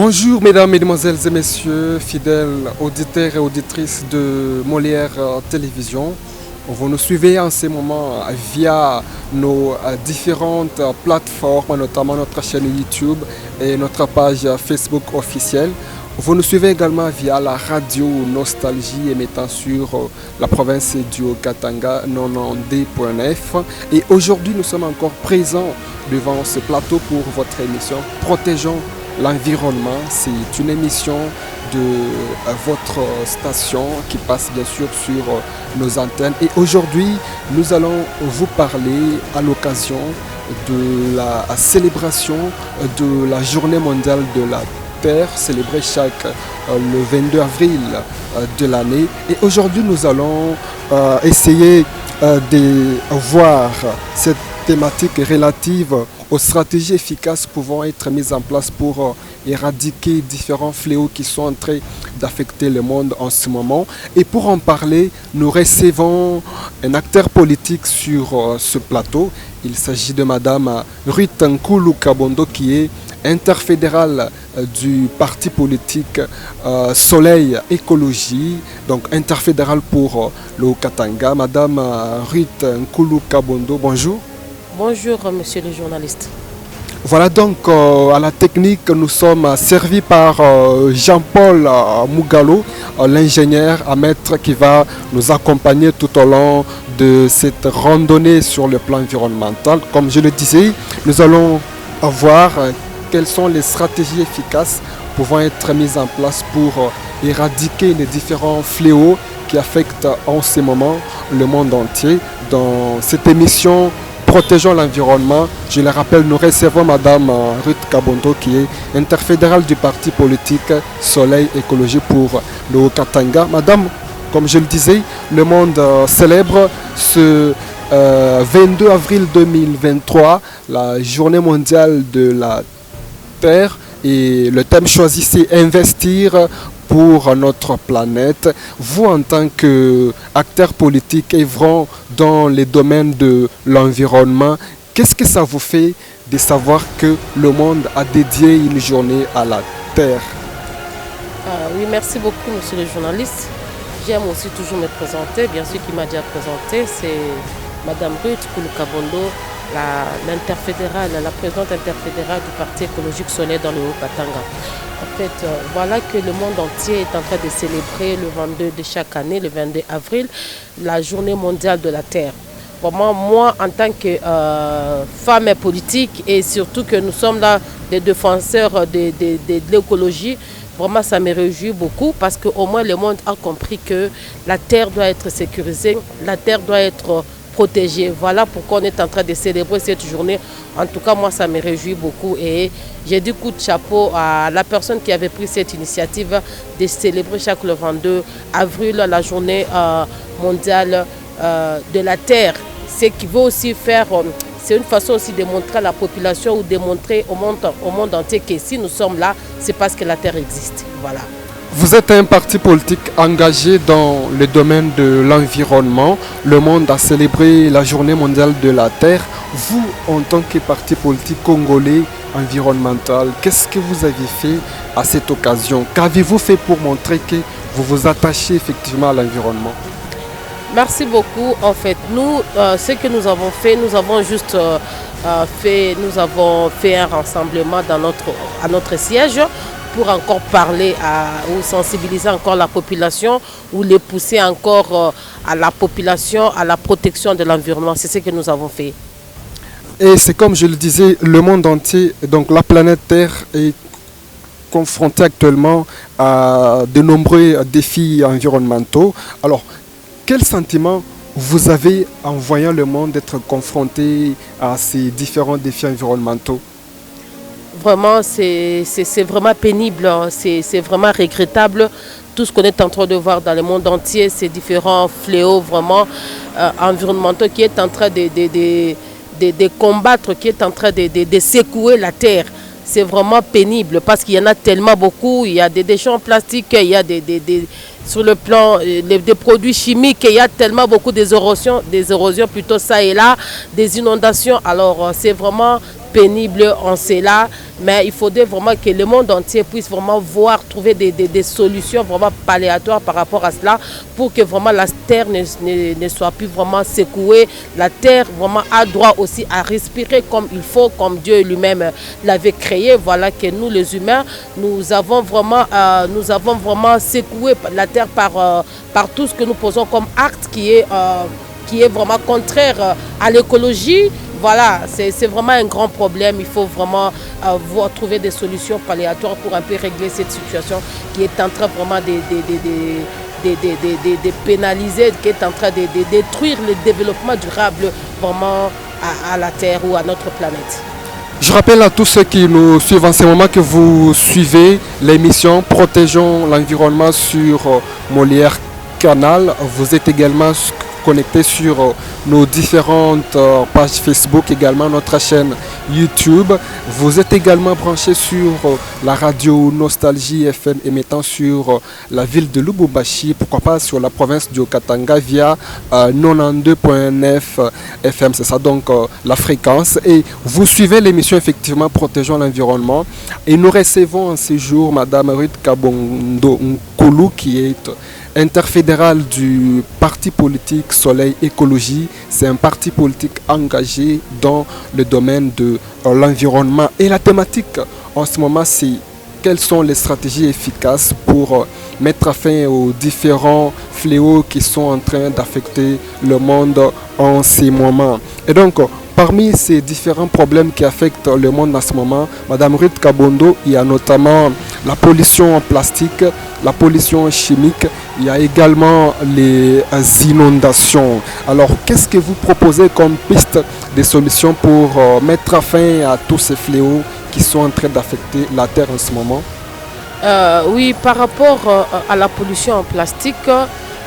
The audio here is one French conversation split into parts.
Bonjour mesdames, mesdemoiselles et messieurs, fidèles auditeurs et auditrices de Molière Télévision. Vous nous suivez en ce moment via nos différentes plateformes, notamment notre chaîne YouTube et notre page Facebook officielle. Vous nous suivez également via la radio Nostalgie émettant sur la province du Haut-Katanga 90.9. Et aujourd'hui, nous sommes encore présents devant ce plateau pour votre émission Protégeons l'environnement. C'est une émission de votre station qui passe bien sûr sur nos antennes. Et aujourd'hui, nous allons vous parler à l'occasion de la célébration de la Journée mondiale de la Terre, célébrée chaque le 22 avril de l'année. Et aujourd'hui, nous allons essayer de voir cette thématique relative aux stratégies efficaces pouvant être mises en place pour éradiquer différents fléaux qui sont en train d'affecter le monde en ce moment. Et pour en parler, nous recevons un acteur politique sur ce plateau. Il s'agit de Madame Ruth Nkulu Kabondo qui est interfédérale du parti politique Soleil Écologie, donc interfédérale pour le Katanga. Madame Ruth Nkulu Kabondo, bonjour. Bonjour, monsieur le journaliste. Voilà donc à la technique, nous sommes servis par Jean-Paul Mougalo, l'ingénieur à maître qui va nous accompagner tout au long de cette randonnée sur le plan environnemental. Comme je le disais, nous allons voir quelles sont les stratégies efficaces pouvant être mises en place pour éradiquer les différents fléaux qui affectent en ce moment le monde entier. Dans cette émission Protégeons l'environnement, je le rappelle, nous recevons Madame Ruth Kabondo qui est interfédérale du parti politique Soleil Écologie pour le Haut-Katanga. Madame, comme je le disais, le monde célèbre ce 22 avril 2023 la Journée mondiale de la Terre et le thème choisi c'est investir pour notre planète. Vous, en tant qu'acteur politique œuvrant dans les domaines de l'environnement, qu'est-ce que ça vous fait de savoir que le monde a dédié une journée à la Terre? Oui, merci beaucoup, monsieur le journaliste. J'aime aussi toujours me présenter. Bien sûr, qui m'a déjà présenté, c'est Madame Ruth Nkulu Kabondo, l'interfédérale, la présidente interfédérale du Parti écologique Soleil dans le Haut-Katanga. En fait, voilà que le monde entier est en train de célébrer le 22 de chaque année, le 22 avril, la Journée mondiale de la Terre. Vraiment, moi, en tant que femme politique et surtout que nous sommes là des défenseurs de l'écologie, vraiment, ça me réjouit beaucoup parce qu'au moins le monde a compris que la Terre doit être sécurisée, la Terre doit être protégée. Voilà pourquoi on est en train de célébrer cette journée. En tout cas, moi, ça me réjouit beaucoup et j'ai dit coup de chapeau à la personne qui avait pris cette initiative de célébrer chaque le 22 avril la journée mondiale de la Terre. Ce qui veut aussi faire, c'est une façon aussi de montrer à la population ou de montrer au monde entier que si nous sommes là, c'est parce que la Terre existe. Voilà. Vous êtes un parti politique engagé dans le domaine de l'environnement. Le monde a célébré la Journée mondiale de la Terre. Vous, en tant que parti politique congolais environnemental, qu'est-ce que vous avez fait à cette occasion? Qu'avez-vous fait pour montrer que vous vous attachez effectivement à l'environnement? Merci beaucoup. En fait, nous, ce que nous avons fait, nous avons juste fait un rassemblement à notre siège pour encore parler ou sensibiliser encore la population ou les pousser encore à la population, à la protection de l'environnement. C'est ce que nous avons fait. Et c'est comme je le disais, le monde entier, donc la planète Terre est confrontée actuellement à de nombreux défis environnementaux. Alors, quel sentiment vous avez en voyant le monde être confronté à ces différents défis environnementaux? Vraiment, c'est vraiment pénible, c'est vraiment regrettable. Tout ce qu'on est en train de voir dans le monde entier, ces différents fléaux vraiment environnementaux qui est en train de combattre, qui est en train de secouer la Terre. C'est vraiment pénible parce qu'il y en a tellement beaucoup. Il y a des déchets en plastique, il y a sur le plan des produits chimiques, il y a tellement beaucoup d'érosions plutôt ça et là, des inondations. Alors c'est vraiment pénible en cela, mais il faudrait vraiment que le monde entier puisse vraiment trouver des solutions vraiment paléatoires par rapport à cela, pour que vraiment la terre ne soit plus vraiment secouée. La terre vraiment a droit aussi à respirer comme il faut, comme Dieu lui-même l'avait créé. Voilà que nous les humains, nous avons vraiment secoué la terre par tout ce que nous posons comme acte qui est vraiment contraire à l'écologie. Voilà, c'est vraiment un grand problème. Il faut vraiment trouver des solutions paléatoires pour un peu régler cette situation qui est en train vraiment de pénaliser, qui est en train de détruire le développement durable vraiment à la Terre ou à notre planète. Je rappelle à tous ceux qui nous suivent en ce moment que vous suivez l'émission Protégeons l'environnement sur Molière Canal. Vous êtes également connectés sur nos différentes pages Facebook, également notre chaîne YouTube. Vous êtes également branchés sur la radio Nostalgie FM émettant sur la ville de Lubumbashi, pourquoi pas sur la province du Katanga via 92.9 FM, c'est ça donc la fréquence. Et vous suivez l'émission effectivement Protégeons l'environnement. Et nous recevons en ce jour Madame Ruth Kabondo Nkulu qui est interfédéral du parti politique Soleil Écologie. C'est un parti politique engagé dans le domaine de l'environnement. Et la thématique en ce moment, c'est quelles sont les stratégies efficaces pour mettre fin aux différents fléaux qui sont en train d'affecter le monde en ces moments. Et donc, parmi ces différents problèmes qui affectent le monde en ce moment, Madame Ruth Kabondo, il y a notamment la pollution en plastique, la pollution chimique, il y a également les inondations. Alors, qu'est-ce que vous proposez comme piste de solutions pour mettre fin à tous ces fléaux qui sont en train d'affecter la Terre en ce moment? Oui, par rapport à la pollution en plastique,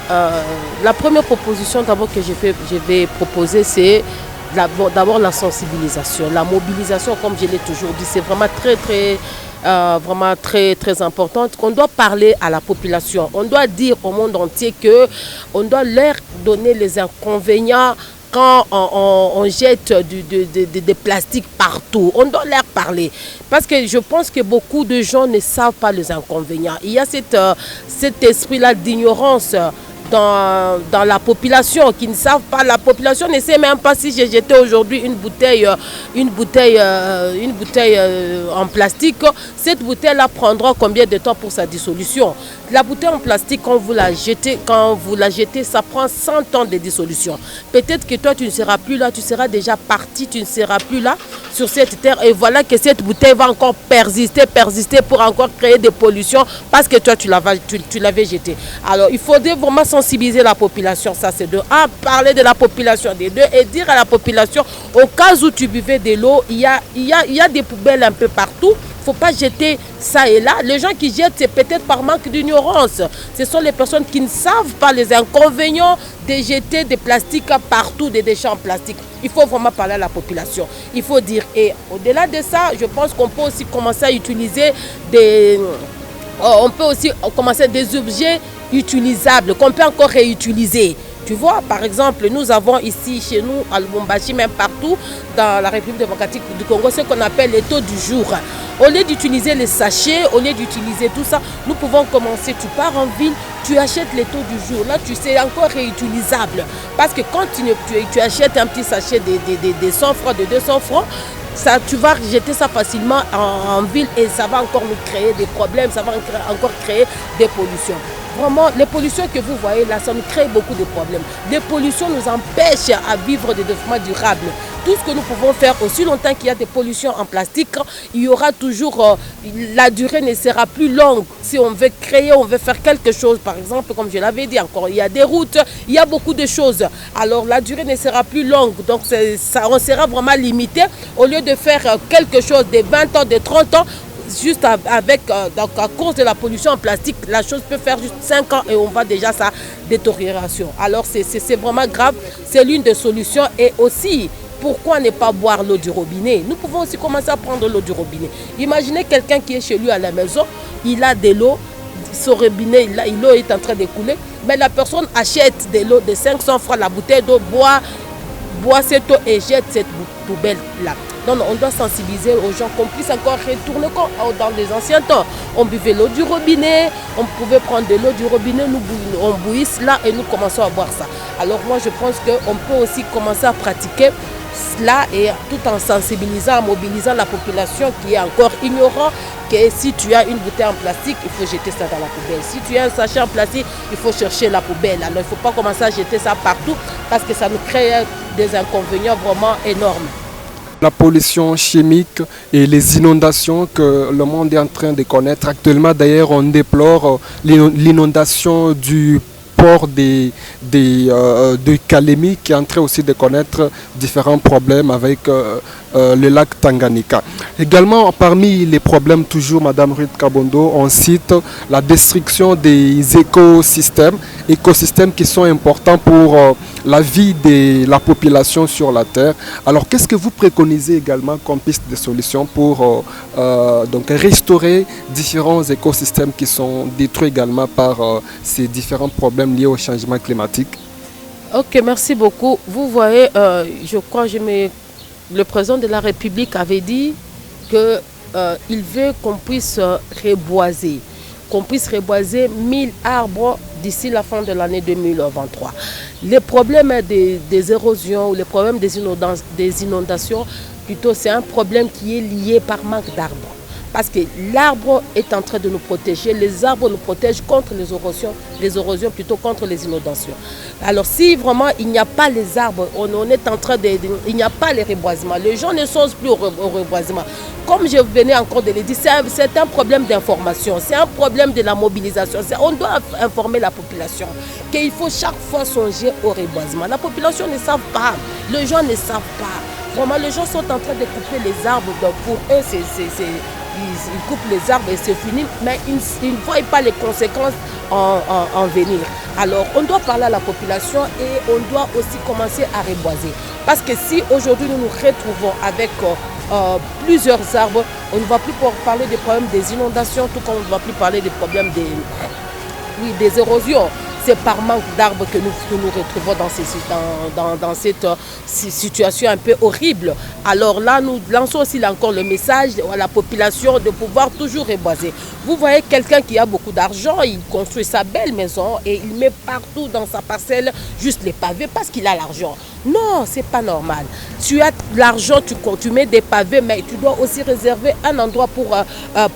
la première proposition d'abord que je vais proposer, c'est d'abord la sensibilisation, la mobilisation, comme je l'ai toujours dit, c'est vraiment vraiment très importante. On doit parler à la population, on doit dire au monde entier que on doit leur donner les inconvénients quand on jette des plastiques partout. On doit leur parler. Parce que je pense que beaucoup de gens ne savent pas les inconvénients. Il y a cet esprit-là d'ignorance dans la population qui ne savent pas. La population ne sait même pas si j'ai jeté aujourd'hui une bouteille en plastique. Cette bouteille-là prendra combien de temps pour sa dissolution? La bouteille en plastique, quand vous la jetez, ça prend 100 ans de dissolution. Peut-être que toi, tu ne seras plus là, tu seras déjà parti, tu ne seras plus là sur cette terre. Et voilà que cette bouteille va encore persister pour encore créer des pollutions parce que toi, tu l'avais jetée. Alors, il faudrait vraiment sensibiliser la population, ça c'est de un, parler de la population, de deux, et dire à la population, au cas où tu buvais de l'eau, il y a des poubelles un peu partout. Il ne faut pas jeter ça et là. Les gens qui jettent, c'est peut-être par manque d'ignorance. Ce sont les personnes qui ne savent pas les inconvénients de jeter des plastiques partout, des déchets en plastique. Il faut vraiment parler à la population. Il faut dire, et au-delà de ça, je pense qu'on peut aussi commencer à utiliser des objets utilisables qu'on peut encore réutiliser. Tu vois, par exemple, nous avons ici, chez nous, à Lubumbashi, même partout, dans la République démocratique du Congo, ce qu'on appelle les taux du jour. Au lieu d'utiliser les sachets, au lieu d'utiliser tout ça, nous pouvons commencer. Tu pars en ville, tu achètes les taux du jour. Là, tu sais, encore réutilisable. Parce que quand tu achètes un petit sachet de 100 francs, de 200 francs, ça, tu vas jeter ça facilement en ville et ça va encore nous créer des problèmes, ça va encore créer des pollutions. Vraiment, les pollutions que vous voyez là, ça nous crée beaucoup de problèmes. Les pollutions nous empêchent à vivre des développements durables. Tout ce que nous pouvons faire, aussi longtemps qu'il y a des pollutions en plastique, il y aura toujours, la durée ne sera plus longue. Si on veut créer, on veut faire quelque chose, par exemple, comme je l'avais dit encore, il y a des routes, il y a beaucoup de choses. Alors la durée ne sera plus longue, donc on sera vraiment limité. Au lieu de faire quelque chose de 20 ans, de 30 ans, juste avec, donc à cause de la pollution en plastique, la chose peut faire juste 5 ans et on voit déjà sa détérioration. Alors c'est vraiment grave, c'est l'une des solutions. Et aussi, pourquoi ne pas boire l'eau du robinet? Nous pouvons aussi commencer à prendre l'eau du robinet. Imaginez quelqu'un qui est chez lui à la maison, il a de l'eau, son robinet, l'eau est en train de couler, mais la personne achète de l'eau de 500 francs la bouteille d'eau, boit cette eau et jette cette poubelle-là. Non, non, on doit sensibiliser aux gens qu'on puisse encore retourner dans les anciens temps. On buvait l'eau du robinet, on pouvait prendre de l'eau du robinet, on bouillisse là et nous commençons à boire ça. Alors moi je pense qu'on peut aussi commencer à pratiquer cela et tout en sensibilisant, en mobilisant la population qui est encore ignorante que si tu as une bouteille en plastique, il faut jeter ça dans la poubelle. Si tu as un sachet en plastique, il faut chercher la poubelle. Alors il ne faut pas commencer à jeter ça partout parce que ça nous crée des inconvénients vraiment énormes. La pollution chimique et les inondations que le monde est en train de connaître. Actuellement, d'ailleurs, on déplore l'inondation du port de Kalemi qui est en train aussi de connaître différents problèmes avec le lac Tanganyika. Également, parmi les problèmes, toujours, Madame Ruth Kabondo, on cite la destruction des écosystèmes qui sont importants pour la vie de la population sur la Terre. Alors, qu'est-ce que vous préconisez également comme piste de solution pour donc restaurer différents écosystèmes qui sont détruits également par ces différents problèmes liés au changement climatique? Ok, merci beaucoup. Vous voyez, je crois que le président de la République avait dit qu'il veut qu'on puisse reboiser. Qu'on puisse reboiser 1000 arbres d'ici la fin de l'année 2023. Les problèmes des érosions ou les problèmes des inondations, plutôt c'est un problème qui est lié par manque d'arbres. Parce que l'arbre est en train de nous protéger, les arbres nous protègent contre les érosions plutôt contre les inondations. Alors si vraiment il n'y a pas les arbres, on est en train il n'y a pas les reboisements, les gens ne songent plus au reboisement. Comme je venais encore de le dire, c'est un problème d'information, c'est un problème de la mobilisation. On doit informer la population qu'il faut chaque fois songer au reboisement. La population ne savent pas, les gens ne savent pas. Vraiment, les gens sont en train de couper les arbres, donc pour eux, ils coupent les arbres et c'est fini, mais ils ne voient pas les conséquences en venir. Alors, on doit parler à la population et on doit aussi commencer à reboiser. Parce que si aujourd'hui nous nous retrouvons avec plusieurs arbres, on ne va plus pouvoir parler des problèmes des inondations, tout comme on ne va plus parler des problèmes des érosions. C'est par manque d'arbres que nous retrouvons dans cette situation un peu horrible. Alors là, nous lançons aussi là encore le message à la population de pouvoir toujours reboiser. Vous voyez quelqu'un qui a beaucoup d'argent, il construit sa belle maison et il met partout dans sa parcelle juste les pavés parce qu'il a l'argent. Non, c'est pas normal. Tu as l'argent, tu mets des pavés, mais tu dois aussi réserver un endroit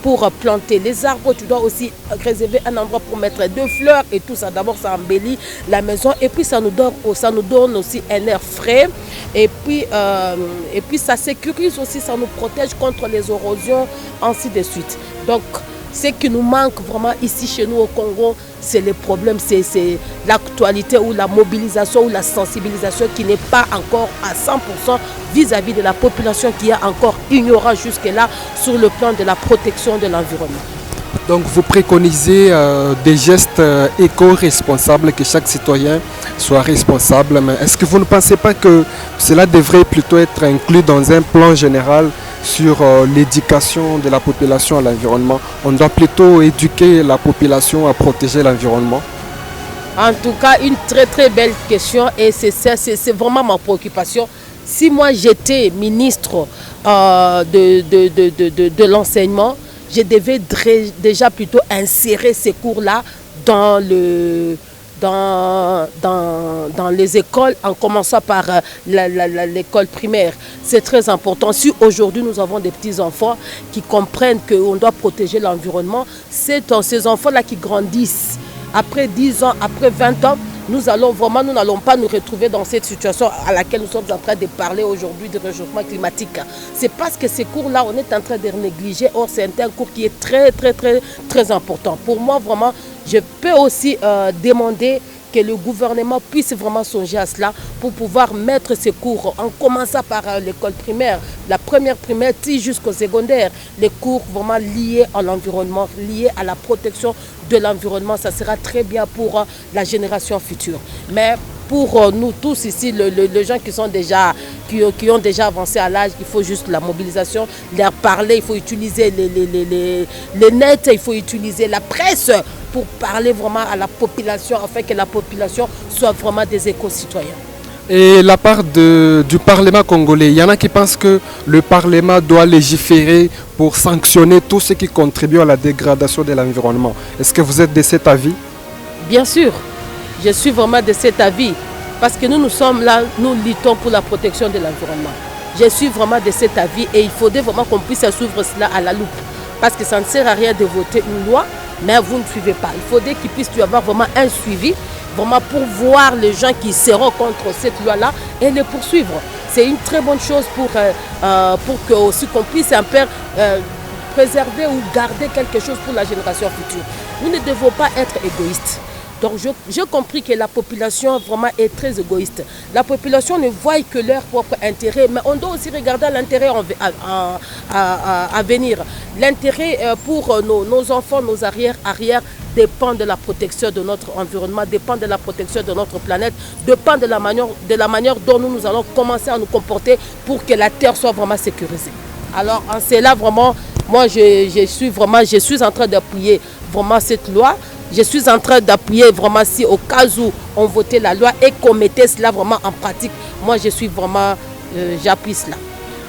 pour planter les arbres. Tu dois aussi réserver un endroit pour mettre des fleurs et tout ça. D'abord, ça embellit la maison et puis ça nous donne aussi un air frais. Et puis ça sécurise aussi, ça nous protège contre les érosions, ainsi de suite. Donc, ce qui nous manque vraiment ici chez nous au Congo, c'est les problèmes, c'est l'actualité ou la mobilisation ou la sensibilisation qui n'est pas encore à 100% vis-à-vis de la population qui est encore ignorante jusque-là sur le plan de la protection de l'environnement. Donc vous préconisez des gestes éco-responsables, que chaque citoyen soit responsable. Mais est-ce que vous ne pensez pas que cela devrait plutôt être inclus dans un plan général sur l'éducation de la population à l'environnement? On doit plutôt éduquer la population à protéger l'environnement. En tout cas, une très très belle question et c'est vraiment ma préoccupation. Si moi j'étais ministre de l'enseignement, je devais déjà plutôt insérer ces cours-là dans les écoles, en commençant par l'école primaire. C'est très important. Si aujourd'hui nous avons des petits-enfants qui comprennent qu'on doit protéger l'environnement, c'est ces enfants-là qui grandissent. Après 10 ans, après 20 ans, nous n'allons pas nous retrouver dans cette situation à laquelle nous sommes en train de parler aujourd'hui du réchauffement climatique. C'est parce que ces cours-là, on est en train de les négliger. Or, c'est un cours qui est très, très, très, très important. Pour moi, vraiment, je peux aussi demander que le gouvernement puisse vraiment songer à cela pour pouvoir mettre ces cours, en commençant par l'école primaire, la première primaire jusqu'au secondaire, les cours vraiment liés à l'environnement, liés à la protection de l'environnement. Ça sera très bien pour la génération future. Mais pour nous tous ici, les gens qui ont déjà avancé à l'âge, il faut juste la mobilisation, leur parler, il faut utiliser les nets, il faut utiliser la presse pour parler vraiment à la population, afin que la population soit vraiment des éco-citoyens. Et la part du Parlement congolais, il y en a qui pensent que le Parlement doit légiférer pour sanctionner tout ce qui contribue à la dégradation de l'environnement. Est-ce que vous êtes de cet avis? Bien sûr, je suis vraiment de cet avis parce que nous sommes là, nous luttons pour la protection de l'environnement. Je suis vraiment de cet avis et il faudrait vraiment qu'on puisse suivre cela à la loupe. Parce que ça ne sert à rien de voter une loi, mais vous ne suivez pas. Il faudrait qu'il puisse y avoir vraiment un suivi, vraiment pour voir les gens qui seront contre cette loi-là et les poursuivre. C'est une très bonne chose pour que aussi qu'on puisse un peu préserver ou garder quelque chose pour la génération future. Nous ne devons pas être égoïstes. Donc j'ai compris que la population vraiment est très égoïste. La population ne voit que leur propre intérêt, mais on doit aussi regarder l'intérêt à venir. L'intérêt pour nos enfants, nos arrière dépend de la protection de notre environnement, dépend de la protection de notre planète, dépend de la manière dont nous allons commencer à nous comporter pour que la Terre soit vraiment sécurisée. Alors en cela vraiment, moi je suis en train d'appuyer vraiment cette loi. Je suis en train d'appuyer vraiment si au cas où on votait la loi et qu'on mettait cela vraiment en pratique. Moi, je suis vraiment, j'appuie cela.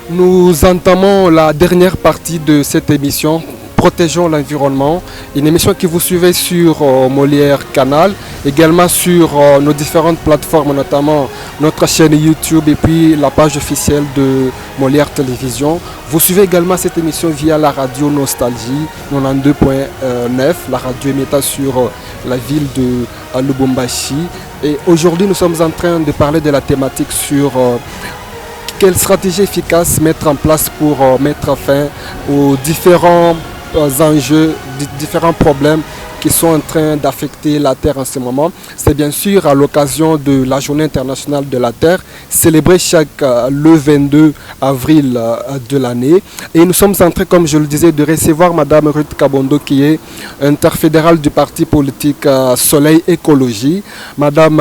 Nous entamons la dernière partie de cette émission, Protégeons l'environnement, une émission que vous suivez sur Molière Canal, également sur nos différentes plateformes, notamment notre chaîne YouTube et puis la page officielle de Molière Télévision. Vous suivez également cette émission via la radio Nostalgie 92.9, la radio émettant sur la ville de Lubumbashi. Et aujourd'hui, nous sommes en train de parler de la thématique sur quelle stratégie efficace mettre en place pour mettre fin aux différents enjeux, différents problèmes qui sont en train d'affecter la Terre en ce moment. C'est bien sûr à l'occasion de la Journée internationale de la Terre, célébrée le 22 avril de l'année. Et nous sommes en train, comme je le disais, de recevoir Madame Ruth Kabondo, qui est interfédérale du parti politique Soleil Écologie. Madame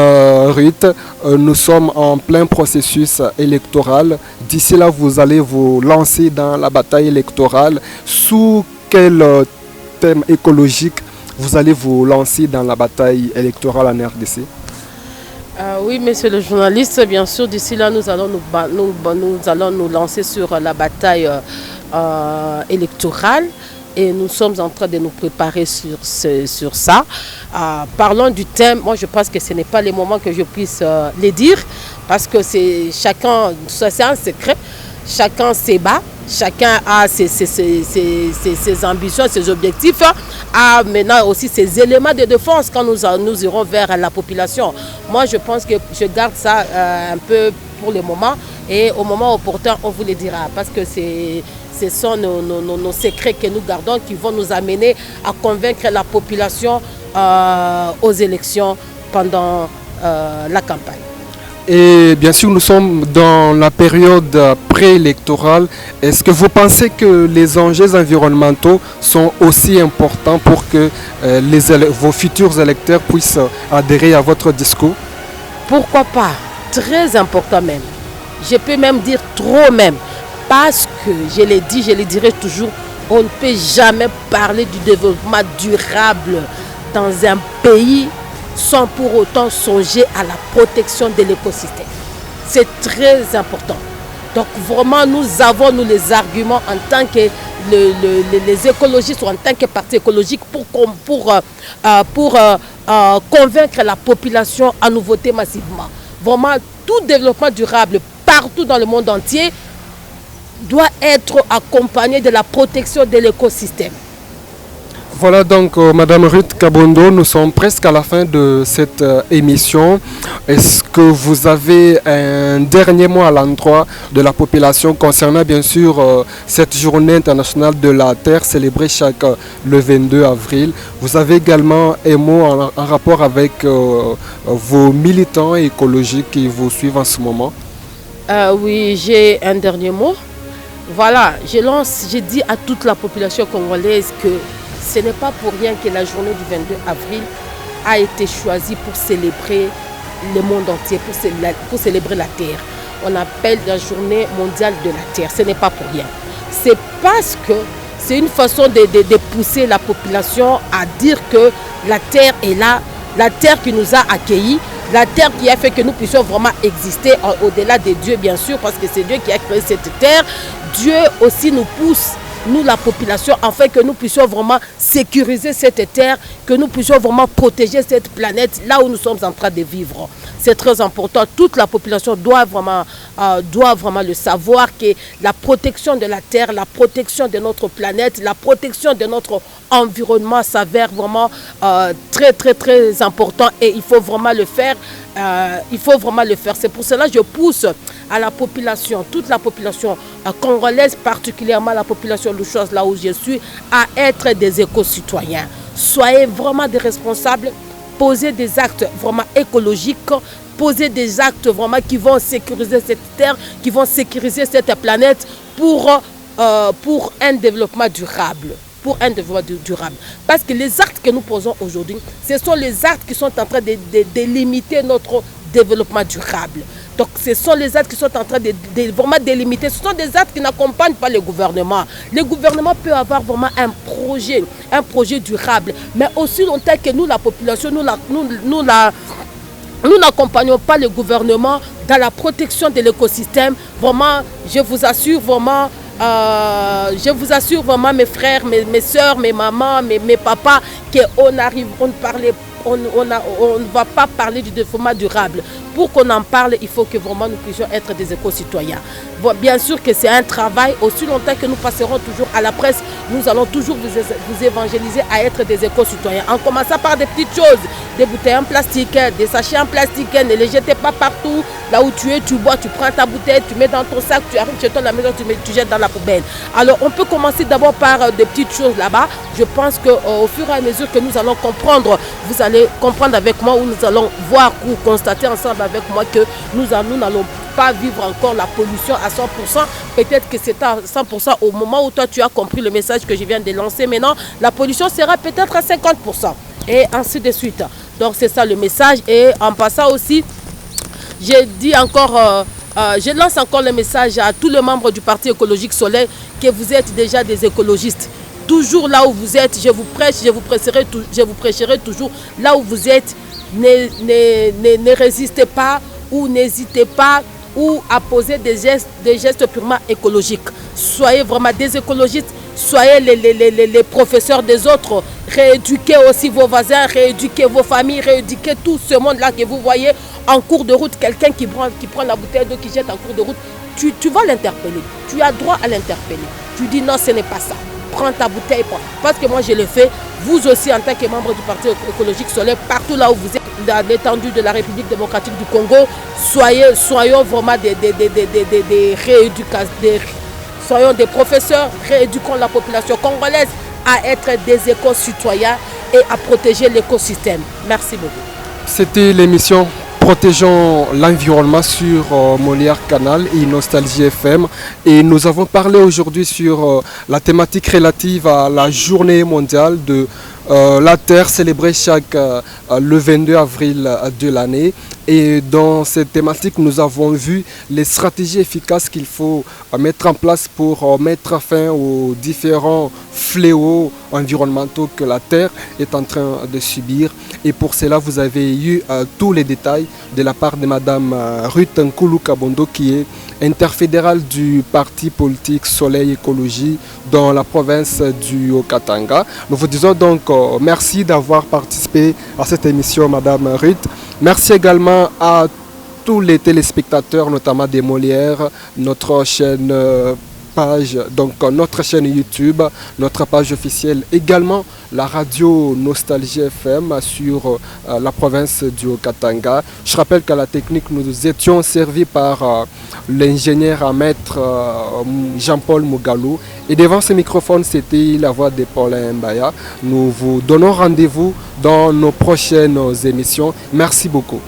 Ruth, nous sommes en plein processus électoral. D'ici là, vous allez vous lancer dans la bataille électorale. Sous quel thème écologique vous allez vous lancer dans la bataille électorale en RDC? Oui, monsieur le journaliste, bien sûr, d'ici là, nous allons nous lancer sur la bataille électorale et nous sommes en train de nous préparer sur ça. Parlons du thème, moi je pense que ce n'est pas le moment que je puisse les dire parce que c'est un secret, chacun s'ébat. Chacun a ses ambitions, ses objectifs, a maintenant aussi ses éléments de défense quand nous irons vers la population. Moi, je pense que je garde ça un peu pour le moment et au moment opportun, on vous le dira parce que ce sont nos secrets que nous gardons qui vont nous amener à convaincre la population aux élections pendant la campagne. Et bien sûr, nous sommes dans la période préélectorale. Est-ce que vous pensez que les enjeux environnementaux sont aussi importants pour que vos futurs électeurs puissent adhérer à votre discours? Pourquoi pas? Très important même. Je peux même dire trop même. Parce que, je l'ai dit, je le dirai toujours, on ne peut jamais parler du développement durable dans un pays sans pour autant songer à la protection de l'écosystème. C'est très important. Donc vraiment, nous avons les arguments en tant que les écologistes ou en tant que parti écologique pour convaincre la population à nous voter massivement. Vraiment, tout développement durable partout dans le monde entier doit être accompagné de la protection de l'écosystème. Voilà donc Madame Ruth Kabondo, nous sommes presque à la fin de cette émission. Est-ce que vous avez un dernier mot à l'endroit de la population concernant bien sûr cette journée internationale de la Terre célébrée le 22 avril? Vous avez également un mot en rapport avec vos militants écologiques qui vous suivent en ce moment? Oui, j'ai un dernier mot. Voilà, je dis à toute la population congolaise que ce n'est pas pour rien que la journée du 22 avril a été choisie pour célébrer le monde entier, pour célébrer la Terre. On appelle la journée mondiale de la Terre. Ce n'est pas pour rien. C'est parce que c'est une façon de pousser la population à dire que la Terre est là, la Terre qui nous a accueillis, La terre qui a fait que nous puissions vraiment exister au-delà de Dieu, bien sûr, parce que c'est Dieu qui a créé cette terre. Dieu aussi nous pousse, nous la population, afin que nous puissions vraiment sécuriser cette terre, que nous puissions vraiment protéger cette planète là où nous sommes en train de vivre. C'est très important. Toute la population doit vraiment le savoir, que la protection de la terre, la protection de notre planète, la protection de notre environnement s'avère vraiment très très très important et il faut vraiment le faire. C'est pour cela que je pousse à la population, toute la population congolaise, particulièrement la population louchoise là où je suis, à être des éco-citoyens. Soyez vraiment des responsables, posez des actes vraiment écologiques, poser des actes vraiment qui vont sécuriser cette terre, qui vont sécuriser cette planète pour un développement durable. Parce que les actes que nous posons aujourd'hui, ce sont les actes qui sont en train de limiter notre développement durable. Donc ce sont les actes qui sont en train de vraiment délimiter. Ce sont des actes qui n'accompagnent pas le gouvernement. Le gouvernement peut avoir vraiment un projet durable. Mais aussi longtemps que nous, la population, nous n'accompagnons pas le gouvernement dans la protection de l'écosystème. Vraiment, je vous assure vraiment, mes frères, mes soeurs, mes mamans, mes papas, qu'on ne va pas parler du développement durable. Pour qu'on en parle, il faut que vraiment nous puissions être des éco-citoyens. Bon, bien sûr que c'est un travail. Aussi longtemps que nous passerons toujours à la presse, nous allons toujours vous évangéliser à être des éco-citoyens. En commençant par des petites choses, des bouteilles en plastique, des sachets en plastique, ne les jetez pas partout. Là où tu es, tu bois, tu prends ta bouteille, tu mets dans ton sac, tu arrives chez toi à la maison, tu jettes dans la poubelle. Alors on peut commencer d'abord par des petites choses là-bas. Je pense qu'au fur et à mesure que nous allons comprendre, vous allez comprendre avec moi, ou nous allons voir ou constater ensemble avec moi que nous n'allons pas vivre encore la pollution à 100%. Peut-être que c'est à 100% au moment où toi tu as compris le message que je viens de lancer. Maintenant, la pollution sera peut-être à 50%. Et ainsi de suite. Donc c'est ça le message. Et en passant aussi, je lance encore le message à tous les membres du Parti écologique Soleil que vous êtes déjà des écologistes. Toujours là où vous êtes, je vous prêcherai toujours là où vous êtes. Ne résistez pas ou n'hésitez pas ou à poser des gestes purement écologiques. Soyez vraiment des écologistes, soyez les professeurs des autres. Rééduquez aussi vos voisins, rééduquez vos familles, rééduquez tout ce monde-là que vous voyez en cours de route. Quelqu'un qui prend la bouteille d'eau, qui jette en cours de route, tu vas l'interpeller. Tu as droit à l'interpeller. Tu dis non, ce n'est pas ça. Prends ta bouteille, parce que moi je le fais. Vous aussi, en tant que membre du Parti écologique Soleil, partout là où vous êtes, dans l'étendue de la République démocratique du Congo, soyons vraiment des rééducateurs, soyons des professeurs, rééduquons la population congolaise à être des éco-citoyens et à protéger l'écosystème. Merci beaucoup. C'était l'émission Protégeons l'environnement sur Molière Canal et Nostalgie FM. Et nous avons parlé aujourd'hui sur la thématique relative à la journée mondiale de la Terre célébrée le 22 avril de l'année. Et dans cette thématique, nous avons vu les stratégies efficaces qu'il faut mettre en place pour mettre fin aux différents fléaux environnementaux que la Terre est en train de subir. Et pour cela, vous avez eu tous les détails de la part de Madame Ruth Nkulu Kabondo, qui est interfédérale du parti politique Soleil Écologie dans la province du Haut-Katanga. Nous vous disons donc merci d'avoir participé à cette émission, Madame Ruth. Merci également à tous les téléspectateurs, notamment des Molières, notre chaîne notre chaîne YouTube, notre page officielle, également la radio Nostalgie FM sur la province du Haut-Katanga. Je rappelle qu'à la technique, nous étions servis par l'ingénieur à maître Jean-Paul Mougalou. Et devant ce microphone, c'était la voix de Paulin Mbaya. Nous vous donnons rendez-vous dans nos prochaines émissions. Merci beaucoup.